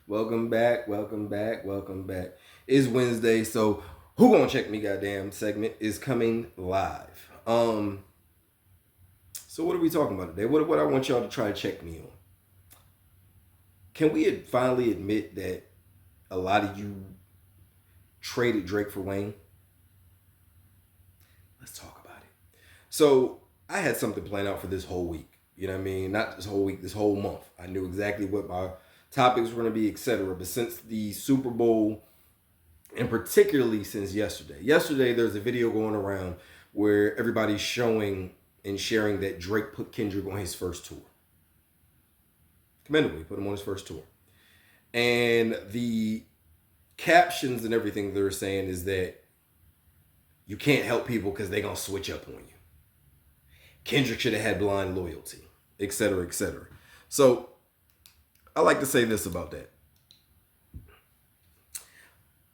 Welcome back, welcome back, welcome back. It's Wednesday, so who gonna check me goddamn segment is coming live. So what are we talking about today? What I want y'all to try to check me on. Can we finally admit that a lot of you traded Drake for Wayne? Let's talk about it. So I had something planned out for this whole week. You know what I mean? Not this whole week, this whole month. I knew exactly what my topics were going to be, etc. But since the Super Bowl, and particularly since yesterday there's a video going around where everybody's showing and sharing that Drake put Kendrick on his first tour. Commendably, put him on his first tour. And the captions and everything they're saying is that you can't help people because they're going to switch up on you. Kendrick should have had blind loyalty, etc., etc. So I like to say this about that.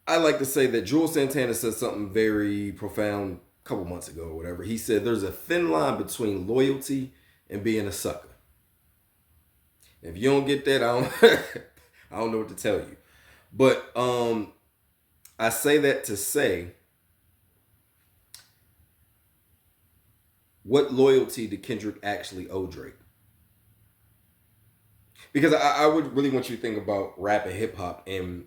I like to say that Jules Santana said something very profound a couple months ago or whatever. He said there's a thin line between loyalty and being a sucker. If you don't get that, I don't I don't know what to tell you. But I say that to say, what loyalty did Kendrick actually owe Drake? Because I would really want you to think about rap and hip hop and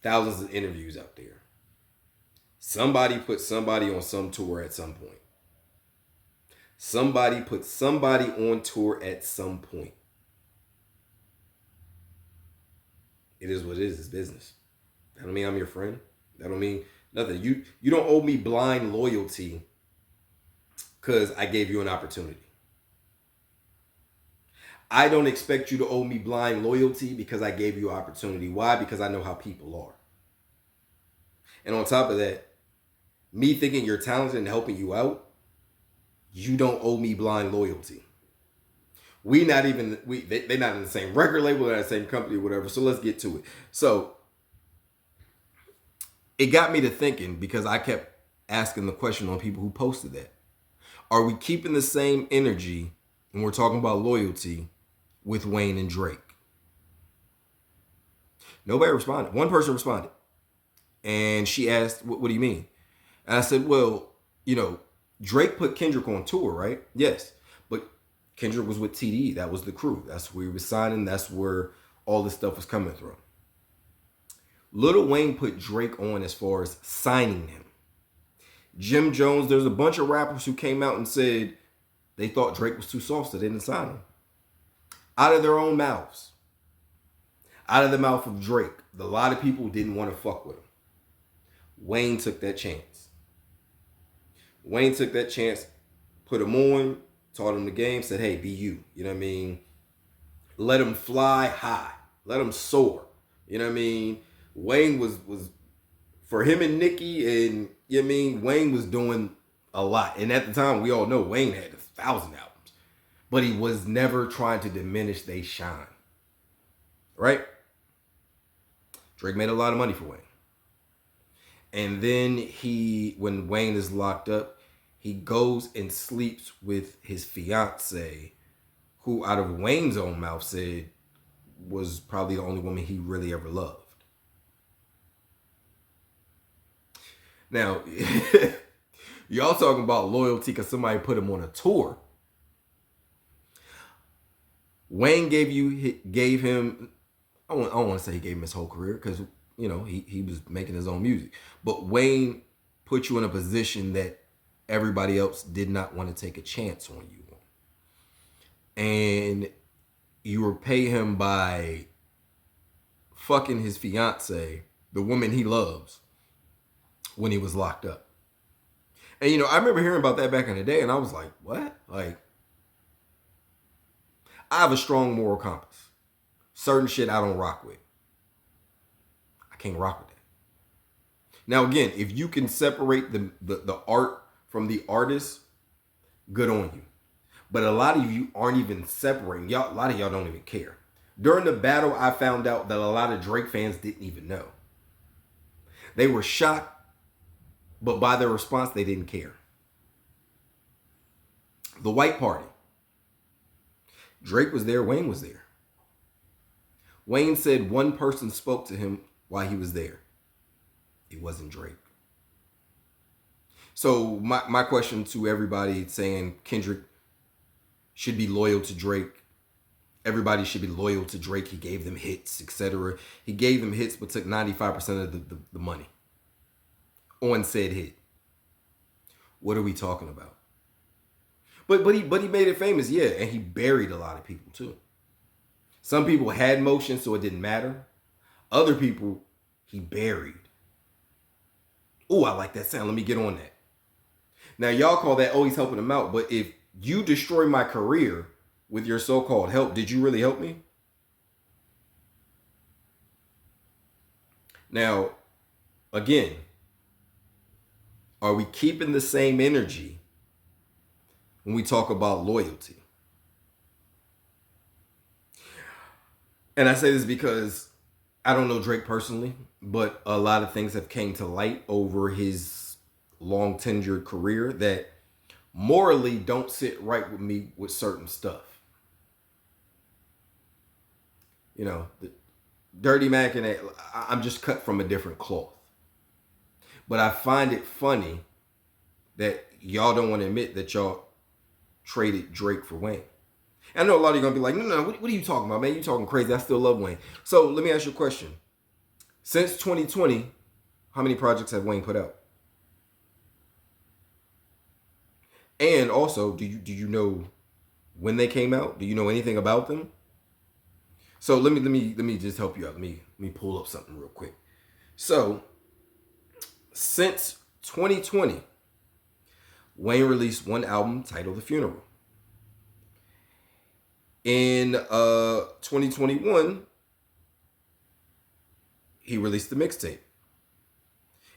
thousands of interviews out there. Somebody put somebody on some tour at some point. Somebody put somebody on tour at some point. It is what it is. It's business. That don't mean I'm your friend. That don't mean nothing. You don't owe me blind loyalty because I gave you an opportunity. I don't expect you to owe me blind loyalty because I gave you an opportunity. Why? Because I know how people are. And on top of that, me thinking you're talented and helping you out, you don't owe me blind loyalty. They're not in the same record label, they're not the same company or whatever. So let's get to it. So it got me to thinking because I kept asking the question on people who posted that. Are we keeping the same energy when we're talking about loyalty with Wayne and Drake? Nobody responded. One person responded. And she asked, what do you mean? And I said, well, Drake put Kendrick on tour, right? Yes. But Kendrick was with TDE. That was the crew. That's where he was signing. That's where all this stuff was coming from. Lil Wayne put Drake on as far as signing him. Jim Jones, there's a bunch of rappers who came out and said they thought Drake was too soft, so they didn't sign him. Out of their own mouths. Out of the mouth of Drake. A lot of people didn't want to fuck with him. Wayne took that chance. Wayne took that chance, put him on, taught him the game, said, hey, be you. You know what I mean? Let him fly high. Let him soar. You know what I mean? Wayne was for him and Nicki, and you know what I mean, Wayne was doing a lot. And at the time, we all know Wayne had 1,000 albums. But he was never trying to diminish they shine. Right? Drake made a lot of money for Wayne. And then when Wayne is locked up, he goes and sleeps with his fiance, who out of Wayne's own mouth said was probably the only woman he really ever loved. Now, y'all talking about loyalty because somebody put him on a tour. Wayne gave him, I don't want to say he gave him his whole career because he was making his own music. But Wayne put you in a position that everybody else did not want to take a chance on you. And you were pay him by fucking his fiance, the woman he loves, when he was locked up. And I remember hearing about that back in the day, and I was like, what? Like, I have a strong moral compass. Certain shit I don't rock with. Can't rock with that. Now again, if you can separate the art from the artist, good on you. But a lot of you aren't even separating. A lot of y'all don't even care. During the battle, I found out that a lot of Drake fans didn't even know. They were shocked, but by their response, they didn't care. The White Party. Drake was there, Wayne was there. Wayne said one person spoke to him while he was there. It wasn't Drake. So my question to everybody saying Kendrick should be loyal to Drake. Everybody should be loyal to Drake. He gave them hits, etc. He gave them hits, but took 95% of the money on said hit. What are we talking about? But he made it famous, yeah, and he buried a lot of people too. Some people had motion, so it didn't matter. Other people, he buried. Oh, I like that sound. Let me get on that. Now, y'all call that, oh, he's helping him out. But if you destroy my career with your so-called help, did you really help me? Now, again, are we keeping the same energy when we talk about loyalty? And I say this because I don't know Drake personally, but a lot of things have came to light over his long tenured career that morally don't sit right with me with certain stuff. You know, the Dirty Mac and I'm just cut from a different cloth. But I find it funny that y'all don't want to admit that y'all traded Drake for Wayne. I know a lot of you are going to be like, no, what are you talking about, man? You talking crazy. I still love Wayne. So let me ask you a question. Since 2020, how many projects have Wayne put out? And also, do you know when they came out? Do you know anything about them? So let me just help you out. Let me pull up something real quick. So since 2020, Wayne released one album titled The Funeral. In 2021, he released the mixtape.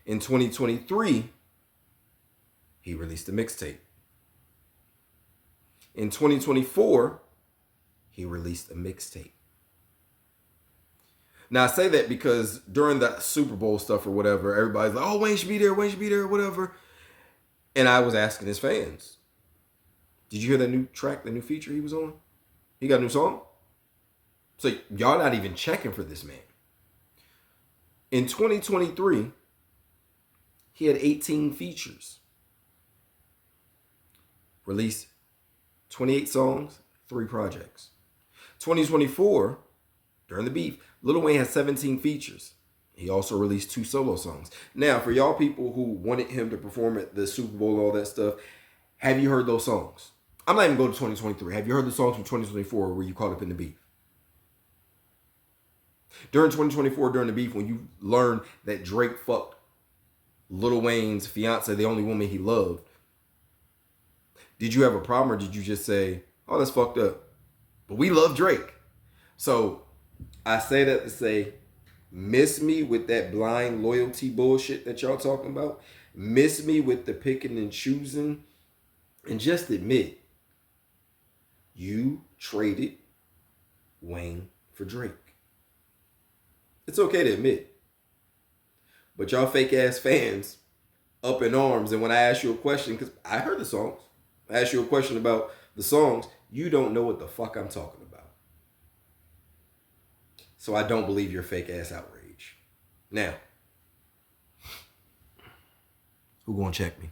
In 2023, he released the mixtape. In 2024, he released a mixtape. Now, I say that because during the Super Bowl stuff or whatever, everybody's like, oh, Wayne should be there, whatever. And I was asking his fans, did you hear that new track, the new feature he was on? He got a new song? So y'all not even checking for this man. In 2023, he had 18 features. Released 28 songs, 3 projects. 2024, during the beef, Lil Wayne had 17 features. He also released 2 solo songs. Now, for y'all people who wanted him to perform at the Super Bowl and all that stuff, have you heard those songs? I'm not even going to 2023. Have you heard the songs from 2024 where you caught up in the beef? During 2024, during the beef, when you learned that Drake fucked Lil Wayne's fiance, the only woman he loved, did you have a problem or did you just say, oh, that's fucked up? But we love Drake. So I say that to say, miss me with that blind loyalty bullshit that y'all talking about. Miss me with the picking and choosing. And just admit, you traded Wayne for Drake. It's okay to admit. But y'all fake ass fans up in arms. And when I ask you a question, because I heard the songs, I asked you a question about the songs, you don't know what the fuck I'm talking about. So I don't believe your fake ass outrage. Now, who gonna check me?